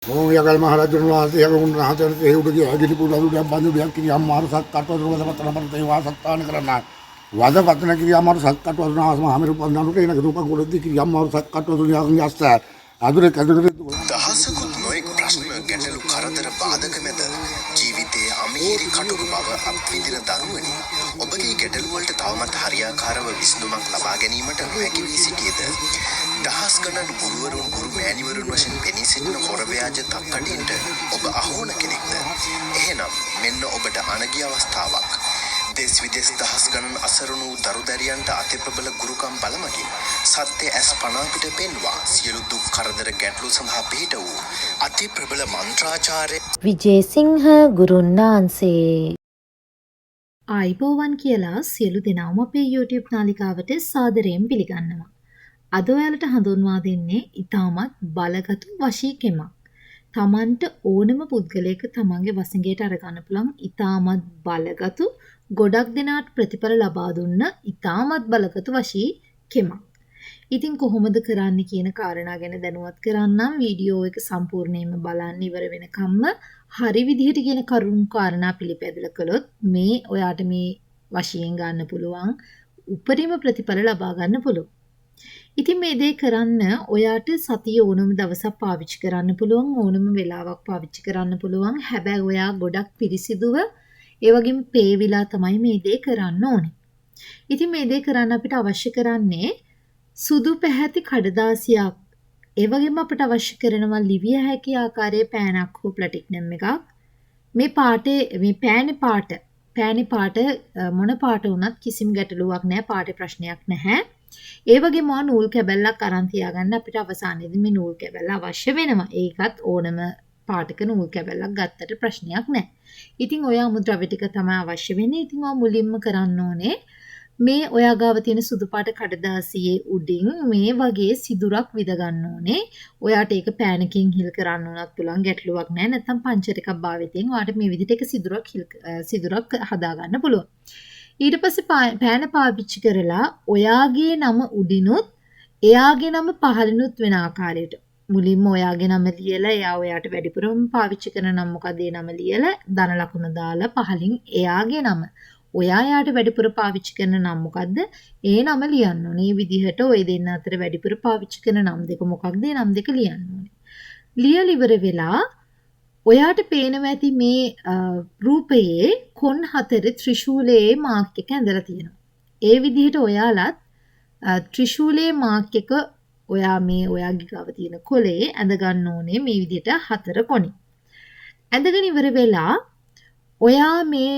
මොහොයකල් මහරජුන් වහන්සේ යකුන් රහතන් තේවුඩගේ අගිරි පුරුදුඩක් බඳුඩයක් කිරියම් මාරු සත්කට්ටුව වදපතන පතේ වාසත්තාන කරන්න වදපතන කිරියම් මාරු සත්කට්ටුව දුනාස් මහමෙරු පන්දනුට එන රූප ගොඩදී කිරියම් මාරු සත්කට්ටුව දුනියන් යස්ස අදුර කදුර දහසකුත් නොයෙක් ප්‍රශ්න ගැටලු කරදර බාධක මැද ජීවිතයේ අමිහිරි කටුරු බව අත්විඳින දරුවනි ඔබගේ ගැටලු වලට තවමත් හරියාකාරව විසඳුමක් ලබා ගැනීමට නොහැකි වී සිටියේද දහස් ගණන් ගුරුවරුන් ගුරු මෑණිවරුන් වශයෙන් පෙනී සිටින හොර ව්‍යාජ තක්කඩින්ට ඔබ අහෝන කෙනෙක්ද එහෙනම් මෙන්න ඔබට අනගිය අවස්ථාවක් देश विदेश दहस गणन असरुණු දරුදැරියන්ට අතිප්‍රබල ගුරුකම් බලමගින් සත්‍ය ඇස් පනා පිට පෙන්වා සියලු දුක් කරදර ගැටලු සඳහා පිහිට වූ අතිප්‍රබල මන්ත්‍රාචාර්ය විජේසිංහ ගුරුන් වහන්සේ ආයිබෝවන් කියලා සියලු දෙනාම අපේ YouTube නාලිකාවට සාදරයෙන් පිළිගන්නවා. අද ඔයාලට හඳුන්වා දෙන්නේ ඊටමත් බලගතු වශීකෙමක්. තමන්ට ඕනම පුද්ගලයෙක් තමන්ගේ වසඟයට අරගන්න පුළුවන් ඊටමත් බලගතු ගොඩක් දෙනාට ප්‍රතිඵල ලබා දුන්න ඊටමත් බලගතු වශී කෙමක්. ඉතින් කොහොමද කරන්න කියන කාරණා ගැන දැනුවත් කරන්නම් වීඩියෝ එක සම්පූර්ණයෙන්ම බලන්න ඉවර වෙනකම්ම හරි විදිහට කියන කරුණු කාරණා පිළිපැදලා කළොත් මේ ඔයාට මේ වශයෙන් ගන්න පුළුවන් උපරිම ප්‍රතිඵල ලබා ගන්න පුළුවන්. ඉතින් මේ දේ කරන්න ඔයාට සතිය ඕනම දවසක් පාවිච්චි කරන්න පුළුවන් ඕනම වෙලාවක් පාවිච්චි කරන්න පුළුවන්. හැබැයි ඔයා ගොඩක් පිරිසිදුව ඒ වගේම පේවිලා තමයි මේ දේ කරන්න ඕනේ. ඉතින් මේ දේ කරන්න අපිට අවශ්‍ය කරන්නේ සුදු පැහැති කඩදාසියක්. ඒ වගේම අපිට අවශ්‍ය කරනවා ලිවිය හැකි ආකාරයේ පෑනක් හෝ ප්ලාටිනම් එකක්. මේ පාටේ මේ පෑනේ පාට මොන පාට වුණත් කිසිම ගැටලුවක් නැහැ. පාටේ ප්‍රශ්නයක් නැහැ. ඒ වගේම නූල් කැබැල්ලක් අරන් තියාගන්න අපිට අවසානයේදී මේ නූල් කැබැල්ල අවශ්‍ය වෙනවා. ඒකත් ඕනම පාටක නූල් කැබැල්ලක් ගත්තට ප්‍රශ්නයක් නැහැ. ඉතින් ඔය අමුද්‍රව්‍ය ටික තමයි අවශ්‍ය වෙන්නේ. ඉතින් ඔයා මුලින්ම කරන්න ඕනේ මේ ඔයා ගාව තියෙන සුදු පාට කඩදාසියේ උඩින් මේ වගේ සිදුරක් විද ගන්න ඕනේ. ඔයාට ඒක පෑනකින් හිල් කරන්න උනත් පුළුවන් ගැටලුවක් නැහැ. නැත්නම් පංචර් එකක් භාවිතයෙන් ඔයාට මේ විදිහට එක සිදුරක් හදා ගන්න පුළුවන්. ඊට පස්සේ පෑන පාවිච්චි කරලා ඔයාගේ නම උඩිනුත් එයාගේ නම පහළිනුත් වෙන ආකාරයට මුලින්ම ඔයාගේ නම ලියලා එයා ඔයාට වැඩිපුරම පාවිච්චි කරන නම මොකද ඒ නම ලියලා ධන ලකුණ දාලා පහළින් එයාගේ නම ඔයා යාට වැඩිපුර පාවිච්චි කරන නම් මොකද්ද ඒ නම ලියන්න ඕනේ. මේ විදිහට ඔය දෙන්න අතර වැඩිපුර පාවිච්චි කරන නම් දෙක මොකක්ද ඒ නම් දෙක ලියන්න ඕනේ. ලියලා ඉවර වෙලා ඔයාට පේනවා ඇති මේ රූපයේ කොන් හතරේ ත්‍රිශූලයේ මාක් එක ඇඳලා තියෙනවා. ඒ විදිහට ඔයාලත් ත්‍රිශූලයේ මාක් එක ඔයා මේ ඔයාගේ ගාව තියෙන කොලේ ඇඳ ගන්න ඕනේ මේ විදිහට හතර කොනේ. ඇඳගෙන ඉවර වෙලා ඔයා මේ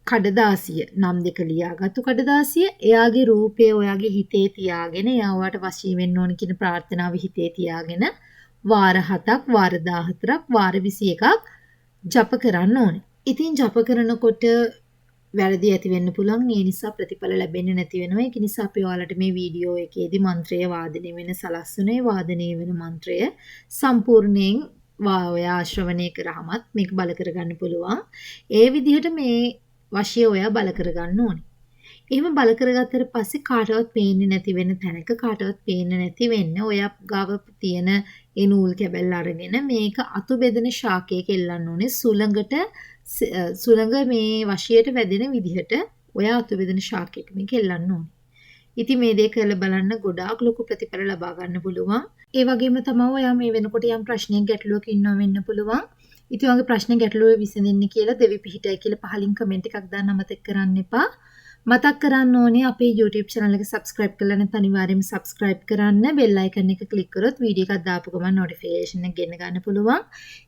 කඩදාසිය නම් දෙක ලියාගත්තු කඩදාසිය එයාගේ රූපය ඔයාගේ හිතේ තියාගෙන එයා ඔයාට වශී වෙන්න ඕන කියන ප්‍රාර්ථනාව හිතේ තියාගෙන වාර 7ක් වාර 14ක් වාර 21ක් ජප කරන්න ඕනේ. ඉතින් ජප කරනකොට වැරදි ඇති වෙන්න පුළුවන්. ඒ නිසා ප්‍රතිඵල ලැබෙන්නේ නැති වෙනවා. ඒක නිසා අපි ඔයාලට මේ වීඩියෝ එකේදී මන්ත්‍රය වාදනය වෙන සලස්වනේ වාදනය වෙන මන්ත්‍රය සම්පූර්ණයෙන් ඔයා ශ්‍රවණය කරාමත් මේක බල කරගන්න පුළුවන්. ඒ විදිහට මේ වශය ඔයා බල කරගන්න ඕනේ. එහෙම බල කරගත්තට පස්සේ කාටවත් පේන්නේ නැති වෙන තැනක කාටවත් පේන්නේ නැති වෙන්න ඔයා ගාව තියෙන ඒ නූල් කැබැල්ල අරගෙන මේක අතු බෙදෙන ශාකයක එල්ලන්න ඕනේ. සුළඟ මේ වශයට වැදෙන විදිහට ඔයා අතු බෙදෙන ශාකයක මේක එල්ලන්න ඕනේ. ඉතින් මේ දේ කරලා බලන්න ගොඩාක් ලොකු ප්‍රතිඵල ලබා ගන්න පුළුවන්. ඒ වගේම තමයි ඔයා මේ වෙනකොට යම් ප්‍රශ්නයක් ගැටලුවක ඉන්නව වෙන්න පුළුවන්. ඉතින් ඔයගේ ප්‍රශ්න ගැටලුව විසඳෙන්න කියලා දෙවි පිහිටයි කියලා පහලින් කමෙන්ට් එකක් දාන්න අමතක කරන්න එපා. මතක් කරන්න ඕනේ අපේ YouTube channel එක subscribe කරලා නැත්නම් අනිවාර්යයෙන්ම subscribe කරන්න. bell icon එක click කරොත් වීඩියෝ එකක් දාපු ගමන් notification එක ගෙන්න ගන්න පුළුවන්.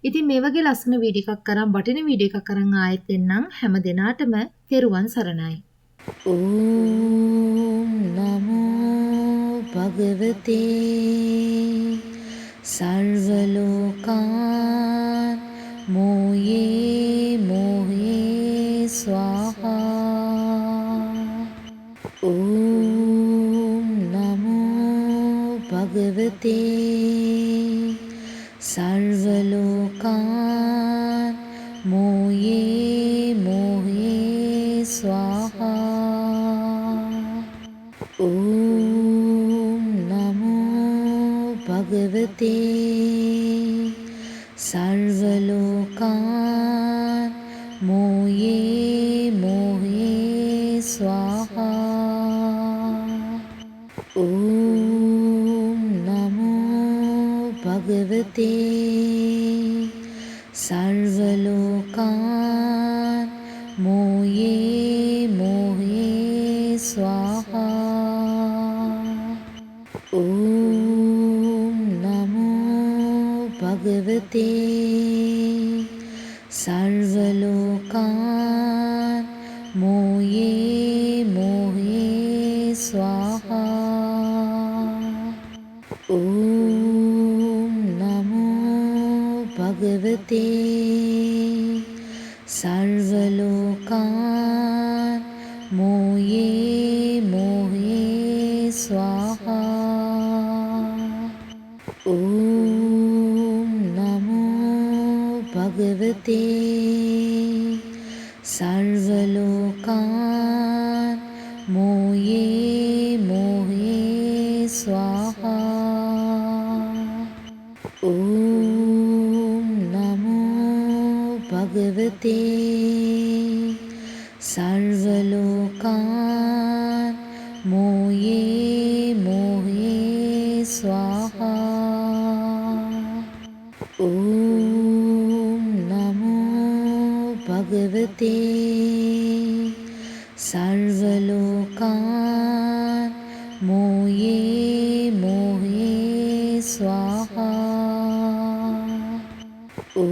ඉතින් මේ වගේ ලස්සන වීඩියෝ එකක් කරන් වටින වීඩියෝ එකක් කරන් ආයෙත් එන්නම්. හැම දිනාටම තෙරුවන් සරණයි. ඕම් නමෝ භගවතේ සර්වලෝකාන් මොයේ ස්වාහා. ඕම් නමෝ භගවතේ සර්වලෝකාන් මොයේ ස්වාහා. ඕම් නමෝ භගවතේ सर्वलोकान् मोये मोहे स्वाहा ॐ नमो भगवते सर्वलोकान् मोये मोहे स्वाहा ॐ नमो भगवते सर्वलोकान् मोये मोहे स्वाहा ॐ नमो भगवते सर्वलोकान् मोये मोहे स्वाहा ॐ नमो भगवते सर्वलोकान् मोये मोहे स्वाहा ॐ नमो भगवते सर्वलोकान् मोये मोहे स्वाहा ॐ नमो भगवते सर्वलोकान् मोये मोहे स्वाहा ॐ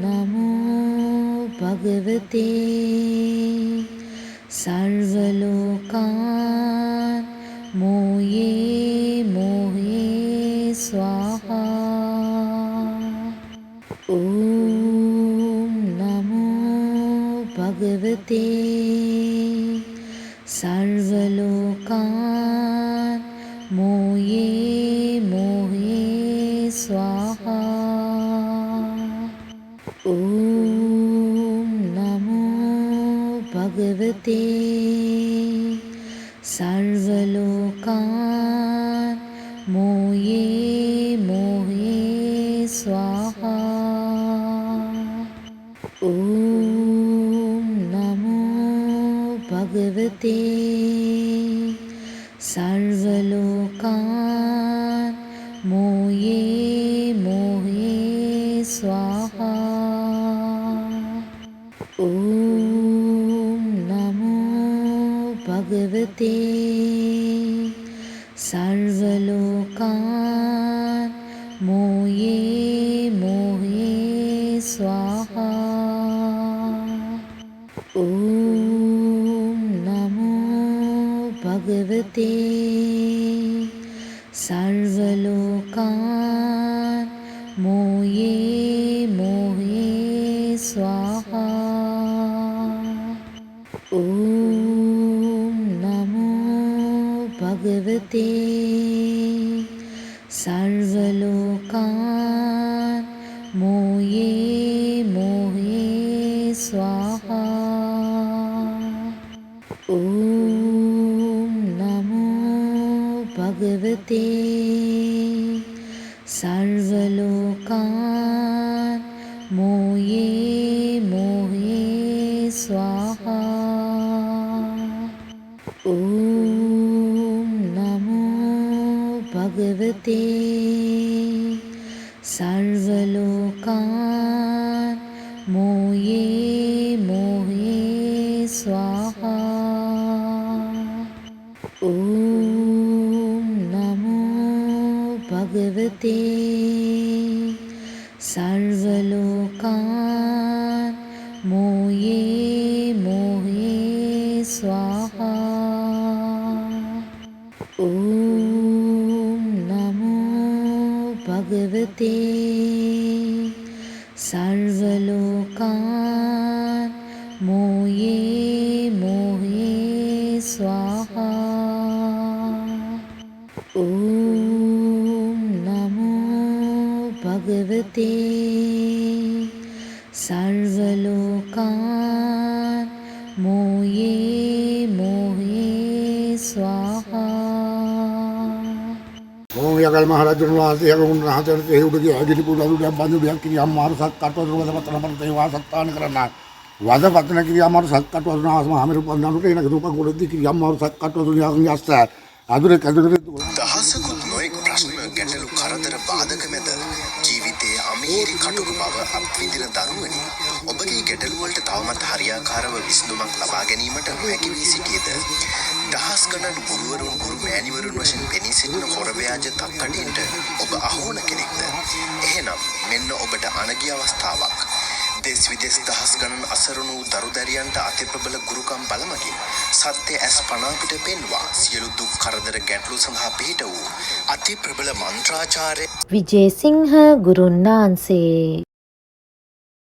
नमो भगवते सर्वलोकान् मोये मोहे स्वाहा ॐ नमो भगवते सर्वलोकान् मोये मोहे स्वाहा ॐ नमो भगवते सर्वलोकान् मोये मोहे स्वाहा ॐ नमो भगवते सर्वलोकान् मोये मोहे स्वाहा ॐ नमो भगवते सर्वलोकान् मोये मोहे स्वाहा ॐ नमो भगवते सर्वलोकान् मोये मोहे स्वाहा ॐ नमो भगवते सर्वलोकान् मोये मोहे स्वाहा ॐ नमो भगवते सर्वलोकान् मोये मोहे स्वाहा ॐ नमो भगवते सर्वलोकान् मोये मोहे स्वाहा ॐ नमो भगवते सर्वलोकान् मोये मोहे स्वाहा ॐ नमो भगवते सर्वलोकान् मोये मोहे स्वाहा ॐ नमो भगवते सर्वलोकान् मोये मोहे स्वाहा ओम අගල් මහරජුන් වහන්සේ උන්වහන්සේට ඒ උඩගේ ඇගිලි පුරුදු බඳුඩියක් කිරියා මාරු සත්කට්ටුවද වදපතන පරතේ වාසත්තාන කරන්න වදපතන කිරියා මාරු සත්කට්ටුවද නාස් මහමෙරු පන්දානුට එනක දුක ගොඩදී කිරියා මාරු සත්කට්ටුවද යස්ත අදුරේ කදුරේ දහසකුත් නොයෙක් ප්‍රශ්න ගැටලු කරදර බාධක මැද ජීවිතයේ අමිහිරි කටුක බව අත්විඳින දරුවනි ඔබගේ ගැටලු වලට තවමත් හරියාකාරව විසඳුමක් ලබා ගැනීමට නොහැකි වී සිටියේද දහස් ගණන් ගුරුවරුන් ගුරු මෑණිවරුන් වශයෙන් පෙනී සිටින හොර ව්‍යාජ තක්කඩින්ට ඔබ අහුවන කෙනෙක්ද එහෙනම් මෙන්න ඔබට අනගිය අවස්ථාවක් දෙස් විදෙස් දහස් ගණන් අසරණ වූ දරුදැරියන්ට අති ප්‍රබල ගුරුකම් බලමගින් සත්‍ය ඇස් පනා පිට පෙන්වා සියලු දුක් කරදර ගැටලු සඳහා පිහිට වූ අති ප්‍රබල මන්ත්‍රාචාර්ය විජේසිංහ ගුරුන් වහන්සේ